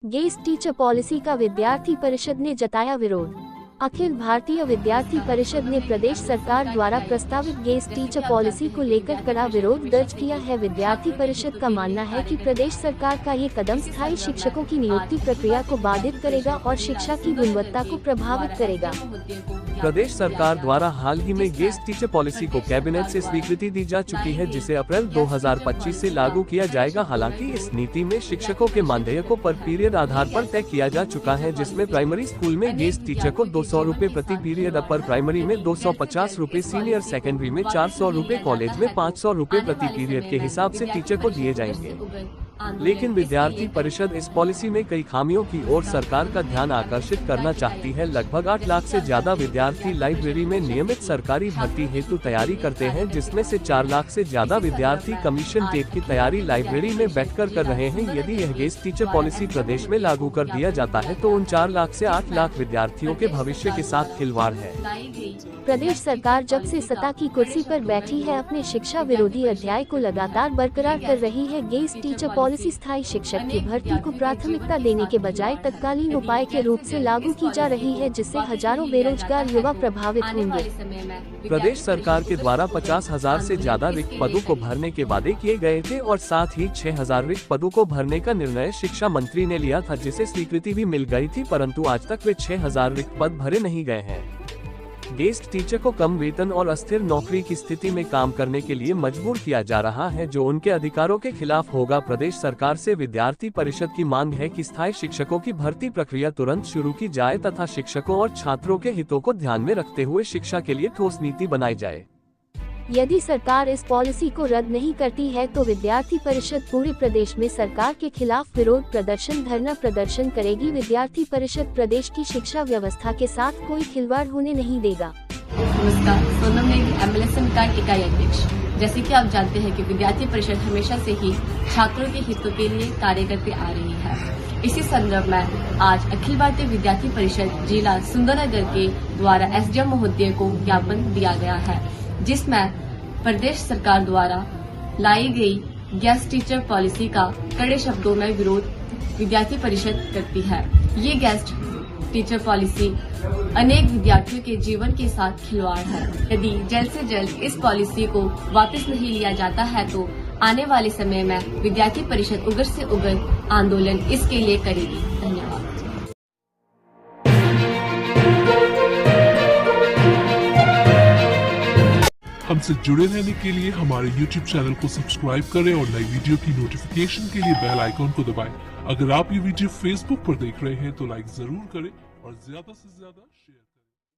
Guest teacher policy का विद्यार्थी परिषद ने जताया विरोध। अखिल भारतीय विद्यार्थी परिषद ने प्रदेश सरकार द्वारा प्रस्तावित गेस्ट टीचर पॉलिसी को लेकर कड़ा विरोध दर्ज किया है। विद्यार्थी परिषद का मानना है कि प्रदेश सरकार का ये कदम स्थायी शिक्षकों की नियुक्ति प्रक्रिया को बाधित करेगा और शिक्षा की गुणवत्ता को प्रभावित करेगा। प्रदेश सरकार द्वारा हाल ही में गेस्ट टीचर पॉलिसी को कैबिनेट से स्वीकृति दी जा चुकी है, जिसे अप्रैल 2025 से लागू किया जाएगा। हालांकि इस नीति में शिक्षकों के मानदेय को पर पीरियड आधार पर तय किया जा चुका है, जिसमें प्राइमरी स्कूल में गेस्ट टीचर को 200 रुपए प्रति पीरियड, अपर प्राइमरी में 250 रुपए, सीनियर सेकेंडरी में 400 रुपए, कॉलेज में 500 रुपए प्रति पीरियड के हिसाब से टीचर को दिए जाएंगे। लेकिन विद्यार्थी परिषद इस पॉलिसी में कई खामियों की ओर सरकार का ध्यान आकर्षित करना चाहती है। लगभग 8 लाख से ज्यादा विद्यार्थी लाइब्रेरी में नियमित सरकारी भर्ती हेतु तैयारी करते हैं, जिसमें से 4 लाख से ज्यादा विद्यार्थी कमीशन टेट की तैयारी लाइब्रेरी में बैठकर कर रहे हैं। यदि यह गेस्ट टीचर पॉलिसी प्रदेश में लागू कर दिया जाता है तो उन 4 लाख से 8 लाख विद्यार्थियों के भविष्य के साथ खिलवाड़ है। प्रदेश सरकार जब से सत्ता की कुर्सी पर बैठी है, अपने शिक्षा विरोधी अध्याय को लगातार बरकरार कर रही है। गेस्ट टीचर पॉलिसी स्थायी शिक्षक की भर्ती को प्राथमिकता देने के बजाय तत्कालीन उपाय के रूप से लागू की जा रही है, जिससे हजारों बेरोजगार युवा प्रभावित होंगे। प्रदेश सरकार के द्वारा 50,000 से ज्यादा रिक्त पदों को भरने के वादे किए गए थे और साथ ही 6,000 रिक्त पदों को भरने का निर्णय शिक्षा मंत्री ने लिया था, जिसे स्वीकृति भी मिल गई थी, परंतु आज तक वे 6,000 रिक्त पद भरे नहीं गए हैं। गेस्ट टीचर को कम वेतन और अस्थिर नौकरी की स्थिति में काम करने के लिए मजबूर किया जा रहा है, जो उनके अधिकारों के खिलाफ होगा। प्रदेश सरकार से विद्यार्थी परिषद की मांग है कि स्थायी शिक्षकों की भर्ती प्रक्रिया तुरंत शुरू की जाए तथा शिक्षकों और छात्रों के हितों को ध्यान में रखते हुए शिक्षा के लिए ठोस नीति बनाई जाए। यदि सरकार इस पॉलिसी को रद्द नहीं करती है तो विद्यार्थी परिषद पूरे प्रदेश में सरकार के खिलाफ विरोध प्रदर्शन, धरना प्रदर्शन करेगी। विद्यार्थी परिषद प्रदेश की शिक्षा व्यवस्था के साथ कोई खिलवाड़ होने नहीं देगा। नमस्कार, सोनम नेगी, MLA संकाय इकाई अध्यक्ष। जैसे कि आप जानते हैं कि विद्यार्थी परिषद हमेशा से ही छात्रों के हितों के लिए कार्य करते आ रही है। इसी संदर्भ में आज अखिल भारतीय विद्यार्थी परिषद जिला सुंदरनगर के द्वारा SDM महोदय को ज्ञापन दिया गया है, जिसमें प्रदेश सरकार द्वारा लाई गई गेस्ट टीचर पॉलिसी का कड़े शब्दों में विरोध विद्यार्थी परिषद करती है। ये गेस्ट टीचर पॉलिसी अनेक विद्यार्थियों के जीवन के साथ खिलवाड़ है। यदि जल्द से जल्द इस पॉलिसी को वापस नहीं लिया जाता है तो आने वाले समय में विद्यार्थी परिषद उग्र से उग्र आंदोलन इसके लिए करेगी। धन्यवाद। हमसे जुड़े रहने के लिए हमारे YouTube चैनल को सब्सक्राइब करें और नई वीडियो की नोटिफिकेशन के लिए बेल आइकॉन को दबाएं। अगर आप ये वीडियो Facebook पर देख रहे हैं तो लाइक जरूर करें और ज्यादा से ज्यादा शेयर